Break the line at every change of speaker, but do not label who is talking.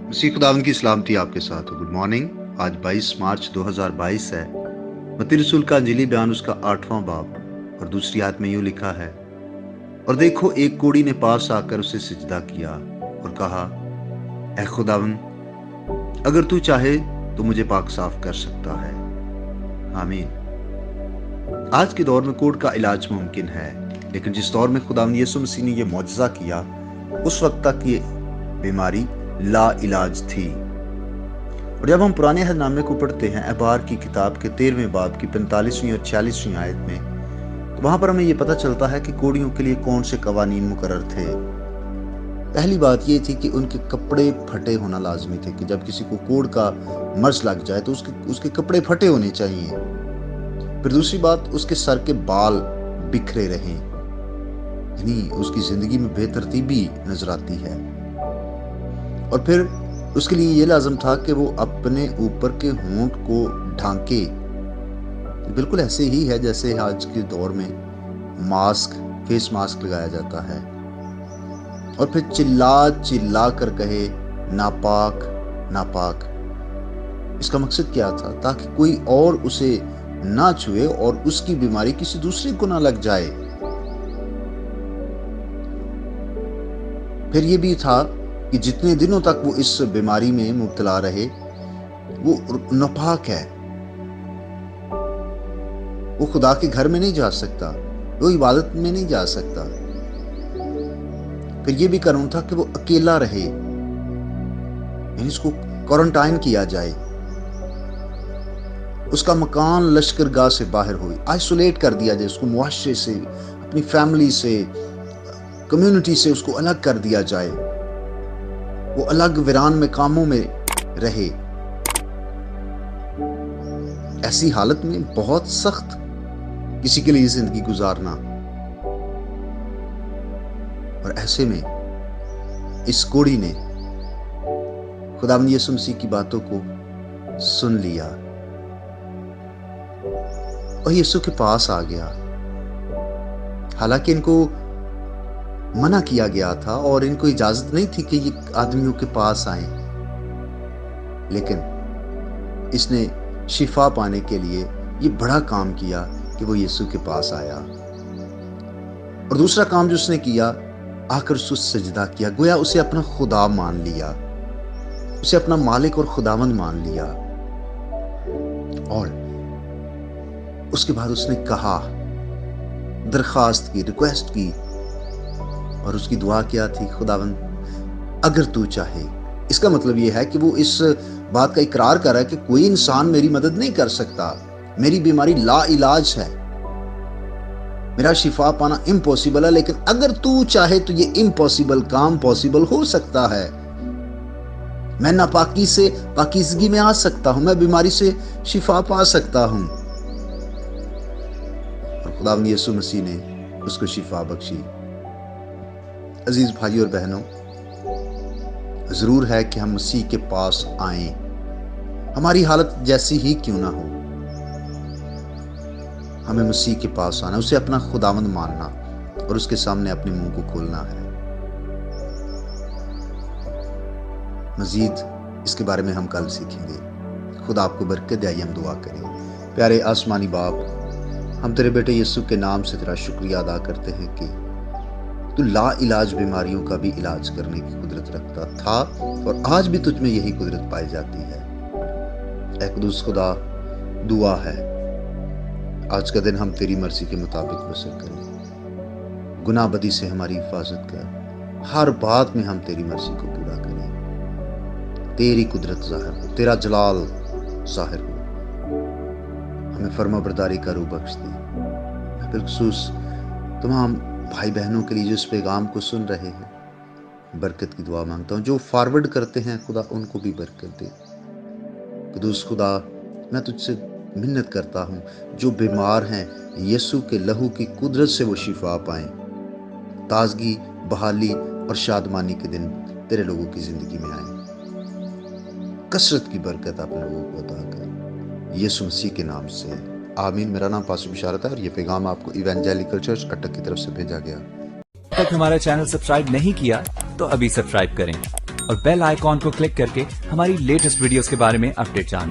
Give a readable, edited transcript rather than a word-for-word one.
مسیح خداوند کی سلامتی آپ کے ساتھ ہو۔ Good morning. آج 22 مارچ 2022 ہے۔ متی رسول کا انجیلی بیان اس کا 8واں باب اور دوسری آیت میں یوں لکھا ہے، اور دیکھو ایک کوڑی نے پاس آ کر اسے سجدہ کیا اور کہا، اے خداوند، اگر تو چاہے تو مجھے پاک صاف کر سکتا ہے۔ آمین۔ آج کے دور میں کوڑ کا علاج ممکن ہے، لیکن جس دور میں خداوند یسوع مسیح نے یہ معجزہ کیا، اس وقت تک یہ بیماری لا علاج تھی۔ اور جب ہم پرانے عہد نامے کو پڑھتے ہیں، اخبار کی کتاب کے 13ویں باب کی 45ویں اور 46ویں آیت میں، تو وہاں پر ہمیں یہ پتہ چلتا ہے کہ کوڑیوں کے لیے کون سے قوانین مقرر تھے۔ پہلی بات یہ تھی کہ ان کے کپڑے پھٹے ہونا لازمی تھے، کہ جب کسی کو کوڑ کا مرض لگ جائے تو اس کے کپڑے پھٹے ہونے چاہیے۔ پھر دوسری بات، اس کے سر کے بال بکھرے رہیں، یعنی اس کی زندگی میں بے ترتیبی نظر آتی ہے۔ اور پھر اس کے لیے یہ لازم تھا کہ وہ اپنے اوپر کے ہونٹ کو ڈھانکے۔ بالکل ایسے ہی ہے جیسے آج کے دور میں فیس ماسک لگایا جاتا ہے۔ اور پھر چلا کر کہے، ناپاک ناپاک۔ اس کا مقصد کیا تھا؟ تاکہ کوئی اور اسے نہ چھوئے اور اس کی بیماری کسی دوسرے کو نہ لگ جائے۔ پھر یہ بھی تھا کہ جتنے دنوں تک وہ اس بیماری میں مبتلا رہے، وہ ناپاک ہے، وہ خدا کے گھر میں نہیں جا سکتا، وہ عبادت میں نہیں جا سکتا۔ پھر یہ بھی قانون تھا کہ وہ اکیلا رہے، یعنی اس کو کوارنٹائن کیا جائے، اس کا مکان لشکرگاہ سے باہر ہوئی، آئسولیٹ کر دیا جائے، اس کو معاشرے سے، اپنی فیملی سے، کمیونٹی سے اس کو الگ کر دیا جائے، وہ الگ ویران میں کاموں میں رہے۔ ایسی حالت میں بہت سخت کسی کے لیے زندگی گزارنا۔ اور ایسے میں اس کوڑی نے خداوند یسوع مسیح کی باتوں کو سن لیا اور یسوع کے پاس آ گیا۔ حالانکہ ان کو منع کیا گیا تھا اور ان کو اجازت نہیں تھی کہ یہ آدمیوں کے پاس آئیں، لیکن اس نے شفا پانے کے لیے یہ بڑا کام کیا کہ وہ یسوع کے پاس آیا۔ اور دوسرا کام جو اس نے کیا، آ کر اس کو سجدہ کیا، گویا اسے اپنا خدا مان لیا، اسے اپنا مالک اور خداوند مان لیا۔ اور اس کے بعد اس نے کہا، درخواست کی، ریکویسٹ کی، اور اس کی دعا کیا تھی، خداوند اگر تو چاہے۔ اس کا مطلب یہ ہے کہ وہ اس بات کا اقرار کر رہا ہے کہ کوئی انسان میری مدد نہیں کر سکتا، میری بیماری لا علاج ہے، میرا شفا پانا امپوسیبل ہے، لیکن اگر تو چاہے تو یہ امپوسیبل کام پوسیبل ہو سکتا ہے۔ میں ناپاکی سے پاکیزگی میں آ سکتا ہوں، میں بیماری سے شفا پا سکتا ہوں۔ اور خداوند یسوع مسیح نے اس کو شفا بخشی۔ عزیز بھائی اور بہنوں، ضرور ہے کہ ہم مسیح کے پاس آئیں، ہماری حالت جیسی ہی کیوں نہ ہو۔ ہمیں مسیح کے پاس آنا، اسے اپنا خداوند ماننا اور اس کے سامنے اپنے منہ کو کھولنا ہے۔ مزید اس کے بارے میں ہم کل سیکھیں گے۔ خدا آپ کو برکت دے۔ آئیے ہم دعا کریں۔ پیارے آسمانی باپ، ہم تیرے بیٹے یسوع کے نام سے تیرا شکریہ ادا کرتے ہیں کہ تو لا علاج بیماریوں کا بھی علاج کرنے کی قدرت رکھتا تھا، اور آج بھی تجھ میں یہی قدرت پائی جاتی ہے۔ اے قدوس خدا، دعا ہے آج کا دن ہم تیری مرضی کے مطابق بسر کریں، گناہ بدی سے ہماری حفاظت کر، ہر بات میں ہم تیری مرضی کو پورا کریں، تیری قدرت ظاہر ہو، تیرا جلال ظاہر ہو، ہمیں فرما برداری کا روح بخش دے۔ بالخصوص تمام بھائی بہنوں کے لیے جو اس پیغام کو سن رہے ہیں، برکت کی دعا مانگتا ہوں۔ جو فارورڈ کرتے ہیں خدا ان کو بھی برکت دے۔ قدوس خدا، میں تجھ سے منت کرتا ہوں، جو بیمار ہیں یسوع کے لہو کی قدرت سے وہ شفا پائیں، تازگی، بحالی اور شادمانی کے دن تیرے لوگوں کی زندگی میں آئیں۔ کثرت کی برکت اپنے لوگوں کو عطا کر۔ یسوع مسیح کے نام سے آمین۔ میرا نام پاسٹر بشارت ہے اور یہ پیغام آپ کو ایوانجیلیکل چرچ اٹک کی طرف سے بھیجا گیا۔
تک ہمارا چینل سبسکرائب نہیں کیا تو ابھی سبسکرائب کریں اور بیل آئیکن کو کلک کر کے ہماری لیٹسٹ ویڈیوز کے بارے میں اپڈیٹ جانیں۔